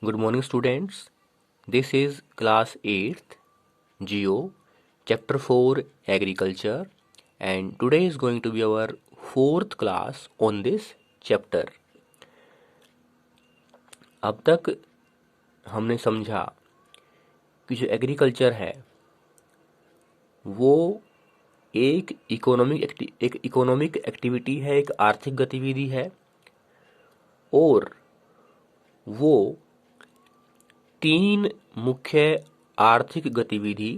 Good morning, students. This is class 8th Geo, chapter 4 Agriculture, and today is going to be our fourth class on this chapter. अब तक हमने समझा कि जो agriculture है वो एक इकोनॉमिक एक्टिविटी है, एक आर्थिक गतिविधि है और वो तीन मुख्य आर्थिक गतिविधि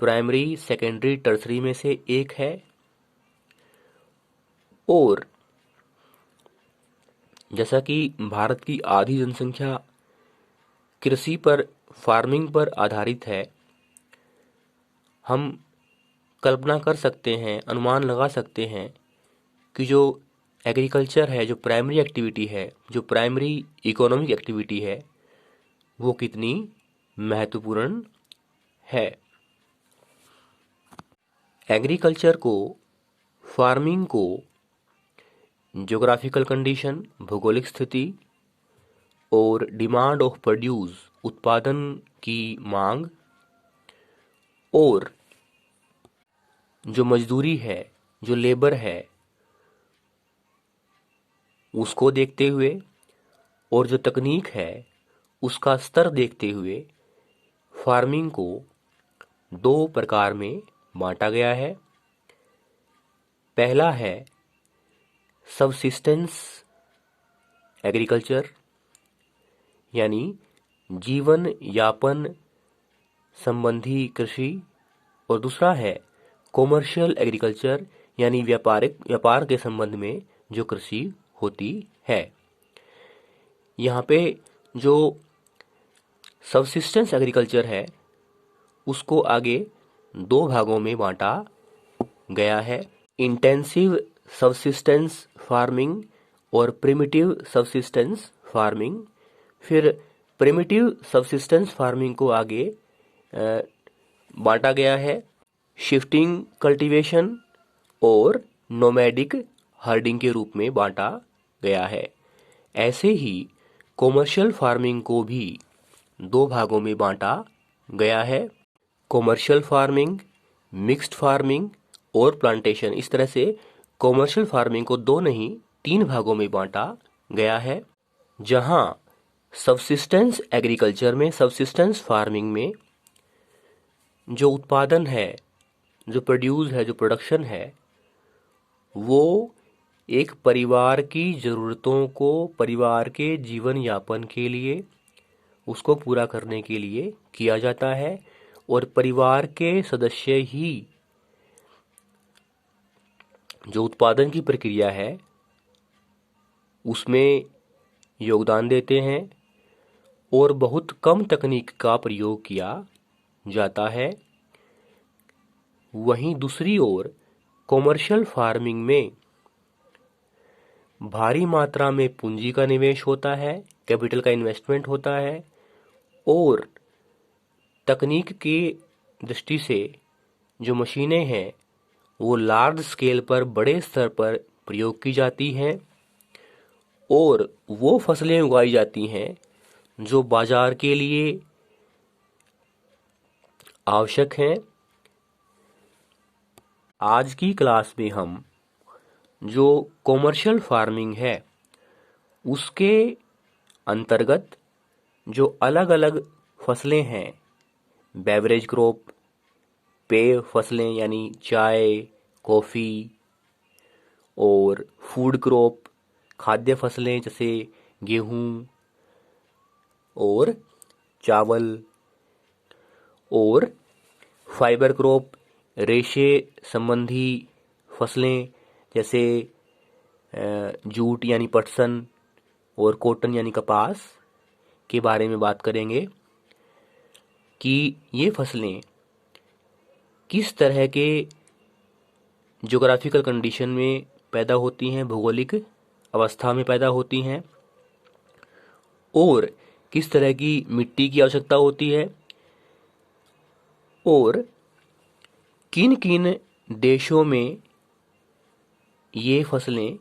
प्राइमरी, सेकेंडरी, टर्सरी में से एक है और जैसा कि भारत की आधी जनसंख्या कृषि पर, फार्मिंग पर आधारित है, हम कल्पना कर सकते हैं, अनुमान लगा सकते हैं कि जो एग्रीकल्चर है, जो प्राइमरी एक्टिविटी है, जो प्राइमरी इकोनॉमिक एक्टिविटी है, वो कितनी महत्वपूर्ण है। एग्रीकल्चर को, फार्मिंग को ज्योग्राफिकल कंडीशन, भौगोलिक स्थिति और डिमांड ऑफ प्रोड्यूस, उत्पादन की मांग और जो मजदूरी है, जो लेबर है, उसको देखते हुए और जो तकनीक है उसका स्तर देखते हुए फार्मिंग को दो प्रकार में बांटा गया है। पहला है सबसिस्टेंस एग्रीकल्चर, यानी जीवन यापन संबंधी कृषि, और दूसरा है कॉमर्शियल एग्रीकल्चर, यानी व्यापार के संबंध में जो कृषि होती है। यहाँ पे जो सबसिस्टेंस एग्रीकल्चर है उसको आगे दो भागों में बांटा गया है, इंटेंसिव सबसिस्टेंस फार्मिंग और प्रिमिटिव सबसिस्टेंस फार्मिंग। फिर प्रिमिटिव सबसिस्टेंस फार्मिंग को आगे बांटा गया है शिफ्टिंग कल्टीवेशन और नोमैडिक हर्डिंग के रूप में बांटा गया है। ऐसे ही कॉमर्शियल फार्मिंग को भी दो भागों में बांटा गया है, कॉमर्शियल फार्मिंग, मिक्स्ड फार्मिंग और प्लांटेशन। इस तरह से कॉमर्शियल फार्मिंग को दो नहीं, तीन भागों में बांटा गया है। जहां सबसिस्टेंस एग्रीकल्चर में, सबसिस्टेंस फार्मिंग में जो उत्पादन है, जो प्रोड्यूस है, जो प्रोडक्शन है, वो एक परिवार की ज़रूरतों को, परिवार के जीवन यापन के लिए, उसको पूरा करने के लिए किया जाता है और परिवार के सदस्य ही जो उत्पादन की प्रक्रिया है उसमें योगदान देते हैं और बहुत कम तकनीक का प्रयोग किया जाता है। वहीं दूसरी ओर कॉमर्शियल फार्मिंग में भारी मात्रा में पूंजी का निवेश होता है, कैपिटल का इन्वेस्टमेंट होता है और तकनीक की दृष्टि से जो मशीनें हैं वो लार्ज स्केल पर, बड़े स्तर पर प्रयोग की जाती हैं और वो फसलें उगाई जाती हैं जो बाजार के लिए आवश्यक हैं। आज की क्लास में हम जो कॉमर्शियल फार्मिंग है उसके अंतर्गत जो अलग अलग फसलें हैं, बेवरेज क्रॉप, पेय फसलें यानी चाय, कॉफ़ी, और फूड क्रॉप, खाद्य फसलें जैसे गेहूँ और चावल, और फाइबर क्रॉप, रेशे संबंधी फसलें जैसे जूट यानी पटसन और कॉटन यानी कपास के बारे में बात करेंगे कि ये फसलें किस तरह के ज्योग्राफिकल कंडीशन में पैदा होती हैं, भौगोलिक अवस्था में पैदा होती हैं और किस तरह की मिट्टी की आवश्यकता होती है और किन किन देशों में ये फसलें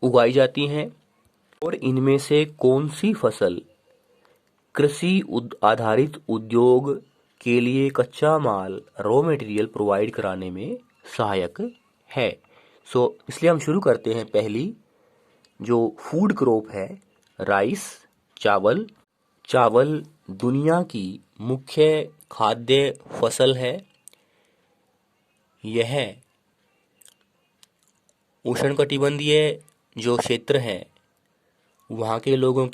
उगाई जाती हैं और इनमें से कौन सी फसल कृषि आधारित उद्योग के लिए कच्चा माल रॉ मटेरियल प्रोवाइड कराने में सहायक है। इसलिए हम शुरू करते हैं। पहली जो फूड क्रॉप है, राइस, चावल। चावल दुनिया की मुख्य खाद्य फसल है। यह उष्णकटिबंधीय जो क्षेत्र है वहाँ के लोगों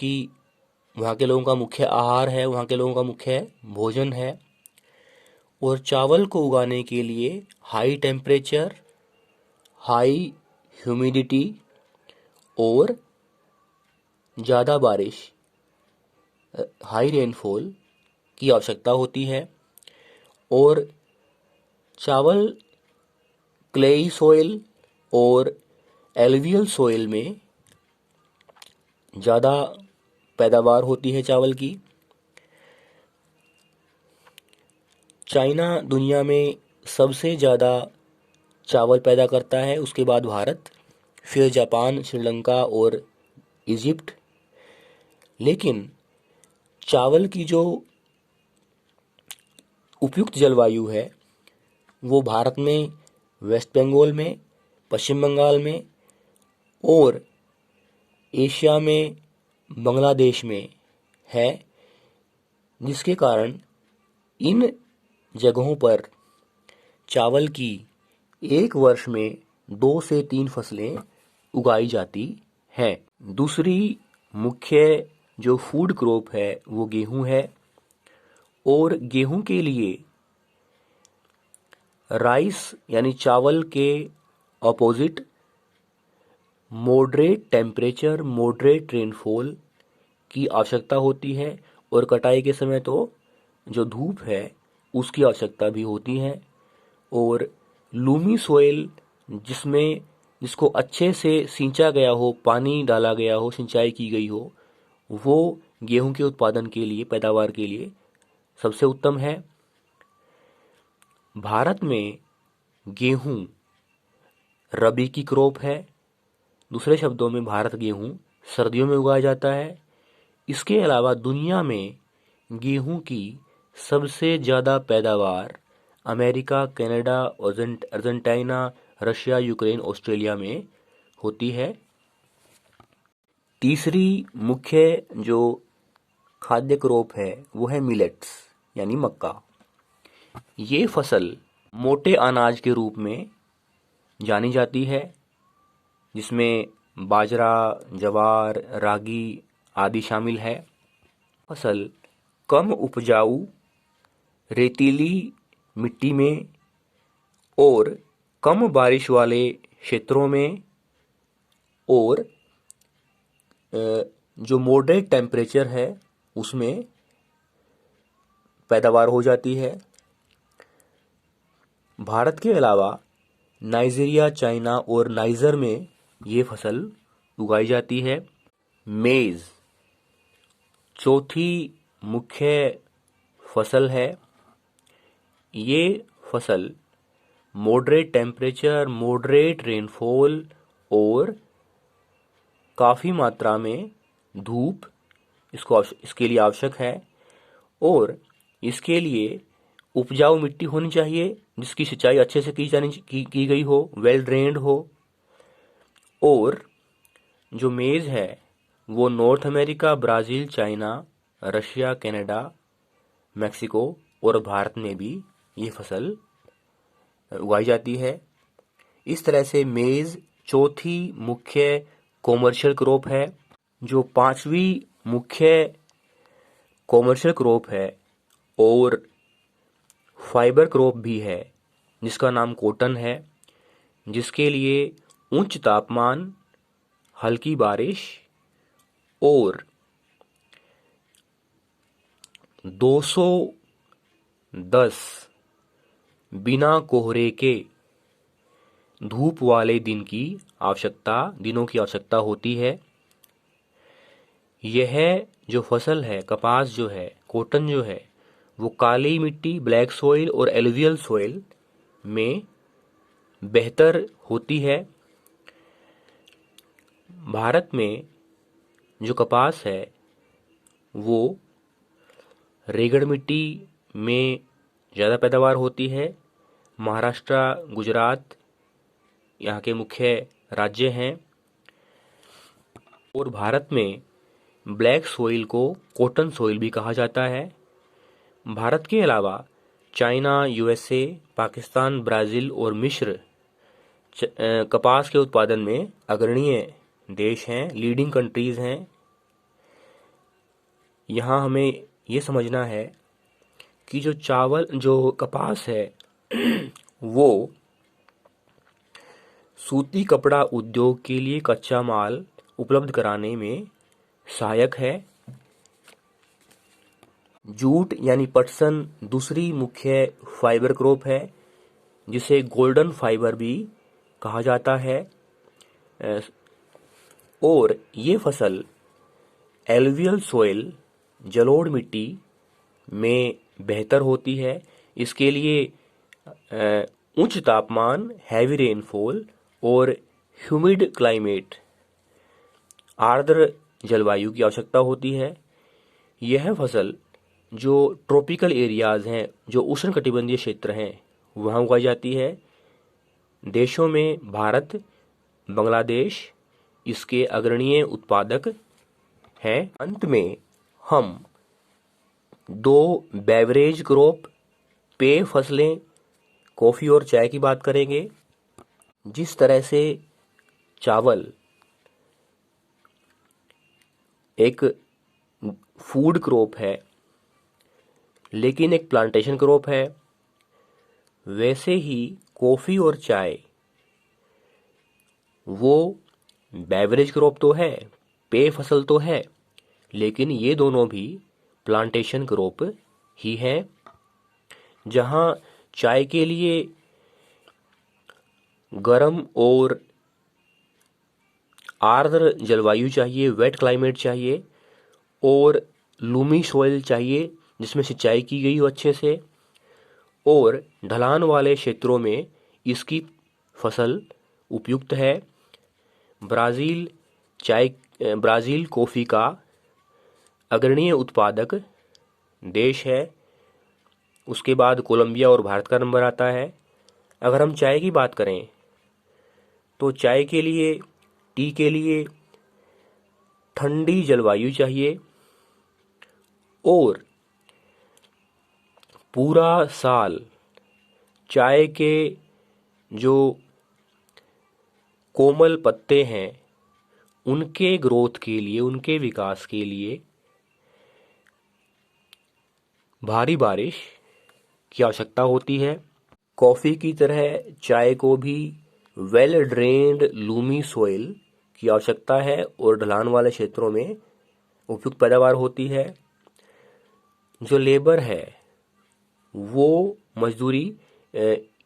का मुख्य आहार है, वहाँ के लोगों का मुख्य भोजन है। और चावल को उगाने के लिए हाई टेम्परेचर, हाई ह्यूमिडिटी और ज़्यादा बारिश, हाई रेनफॉल की आवश्यकता होती है। और चावल क्लेई सॉइल और एलुवियल सॉइल में ज़्यादा पैदावार होती है चावल की। चाइना दुनिया में सबसे ज़्यादा चावल पैदा करता है, उसके बाद भारत, फिर जापान, श्रीलंका और इजिप्ट। लेकिन चावल की जो उपयुक्त जलवायु है वो भारत में वेस्ट बंगाल में, पश्चिम बंगाल में और एशिया में बांग्लादेश में है, जिसके कारण इन जगहों पर चावल की एक वर्ष में 2 से 3 फसलें उगाई जाती हैं। दूसरी मुख्य जो फूड क्रॉप है वो गेहूं है। और गेहूं के लिए राइस यानी चावल के opposite moderate temperature, moderate rainfall की आवश्यकता होती है। और कटाई के समय तो जो धूप है उसकी आवश्यकता भी होती है। और लूमी सॉइल जिसको अच्छे से सींचा गया हो, पानी डाला गया हो, सिंचाई की गई हो, वो गेहूं के उत्पादन के लिए, पैदावार के लिए सबसे उत्तम है। भारत में गेहूं रबी की क्रॉप है। दूसरे शब्दों में भारत गेहूं सर्दियों में उगाया जाता है। इसके अलावा दुनिया में गेहूं की सबसे ज़्यादा पैदावार America, Canada, Argentina, Russia, Ukraine, Australia में होती है। तीसरी मुख्य जो खाद्य क्रॉप है वो है मिलेट्स यानी मक्का। ये फसल मोटे अनाज के रूप में जानी जाती है, जिसमें बाजरा, ज्वार, रागी आदि शामिल है। फसल कम उपजाऊ रेतीली मिट्टी में और कम बारिश वाले क्षेत्रों में और जो मॉडरेट टेम्परेचर है उसमें पैदावार हो जाती है। भारत के अलावा नाइजीरिया, चाइना और नाइजर में ये फसल उगाई जाती है। मेज़ चौथी मुख्य फसल है। ये फसल मॉडरेट टेम्परेचर, मॉडरेट रेनफॉल और काफ़ी मात्रा में धूप इसके लिए आवश्यक है। और इसके लिए उपजाऊ मिट्टी होनी चाहिए जिसकी सिंचाई अच्छे से की गई हो, वेल ड्रेन्ड हो। और जो मेज़ है वो north America, Brazil, China, Russia, Canada, Mexico और भारत में भी ये फसल उगाई जाती है। इस तरह से मेज़ चौथी मुख्य कॉमर्शियल क्रॉप है। जो पांचवी मुख्य कॉमर्शियल क्रॉप है और फाइबर क्रॉप भी है, जिसका नाम कॉटन है, जिसके लिए उच्च तापमान, हल्की बारिश और 210 बिना कोहरे के धूप वाले दिनों की आवश्यकता होती है। यह जो फसल है, कपास जो है, कॉटन जो है, वो काली मिट्टी, ब्लैक सॉइल और एलुवियल सॉइल में बेहतर होती है। भारत में जो कपास है वो रेगड़ मिट्टी में ज़्यादा पैदावार होती है। महाराष्ट्र, गुजरात यहाँ के मुख्य राज्य हैं। और भारत में ब्लैक सोइल को कॉटन सोइल भी कहा जाता है। भारत के अलावा चाइना, यूएसए, पाकिस्तान, ब्राज़ील और मिस्र कपास के उत्पादन में अग्रणीय देश हैं, लीडिंग कंट्रीज़ हैं। यहाँ हमें ये समझना है कि जो कपास है वो सूती कपड़ा उद्योग के लिए कच्चा माल उपलब्ध कराने में सहायक है। जूट यानी पटसन दूसरी मुख्य फाइबर क्रॉप है, जिसे गोल्डन फाइबर भी कहा जाता है। और ये फसल एलुवियल सॉइल, जलोढ़ मिट्टी में बेहतर होती है। इसके लिए उच्च तापमान, हैवी रेनफॉल और ह्यूमिड क्लाइमेट, आर्द्र जलवायु की आवश्यकता होती है। यह फसल जो ट्रॉपिकल एरियाज हैं, जो उष्णकटिबंधीय क्षेत्र हैं, वहाँ उगाई जाती है। देशों में भारत, बांग्लादेश इसके अग्रणीय उत्पादक हैं। अंत में हम दो बेवरेज क्रॉप, पेय फसलें, कॉफ़ी और चाय की बात करेंगे। जिस तरह से चावल एक फूड क्रॉप है लेकिन एक प्लांटेशन क्रॉप है, वैसे ही कॉफ़ी और चाय वो बेवरेज क्रॉप तो है, पेय फसल तो है, लेकिन ये दोनों भी प्लांटेशन क्रॉप ही हैं। जहाँ चाय के लिए गर्म और आर्द्र जलवायु चाहिए, वेट क्लाइमेट चाहिए, और लूमी सॉइल चाहिए जिसमें सिंचाई की गई हो अच्छे से, और ढलान वाले क्षेत्रों में इसकी फसल उपयुक्त है। ब्राज़ील कॉफ़ी का अग्रणीय उत्पादक देश है। उसके बाद कोलंबिया और भारत का नंबर आता है। अगर हम चाय की बात करें तो चाय के लिए, टी के लिए ठंडी जलवायु चाहिए और पूरा साल चाय के जो कोमल पत्ते हैं उनके ग्रोथ के लिए, उनके विकास के लिए भारी बारिश की आवश्यकता होती है। कॉफ़ी की तरह चाय को भी वेल ड्रेन्ड लूमी सॉइल की आवश्यकता है और ढलान वाले क्षेत्रों में उपयुक्त पैदावार होती है। जो लेबर है वो मजदूरी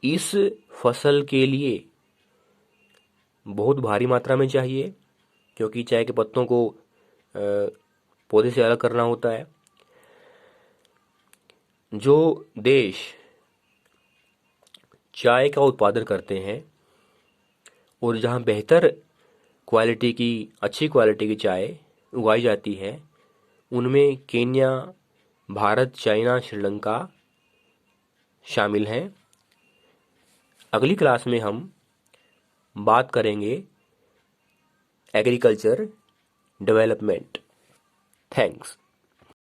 इस फसल के लिए बहुत भारी मात्रा में चाहिए, क्योंकि चाय के पत्तों को पौधे से अलग करना होता है। जो देश चाय का उत्पादन करते हैं और जहाँ बेहतर क्वालिटी की, अच्छी क्वालिटी की चाय उगाई जाती है, उनमें केन्या, भारत, चाइना, श्रीलंका शामिल हैं। अगली क्लास में हम बात करेंगे एग्रीकल्चर डेवलपमेंट। थैंक्स।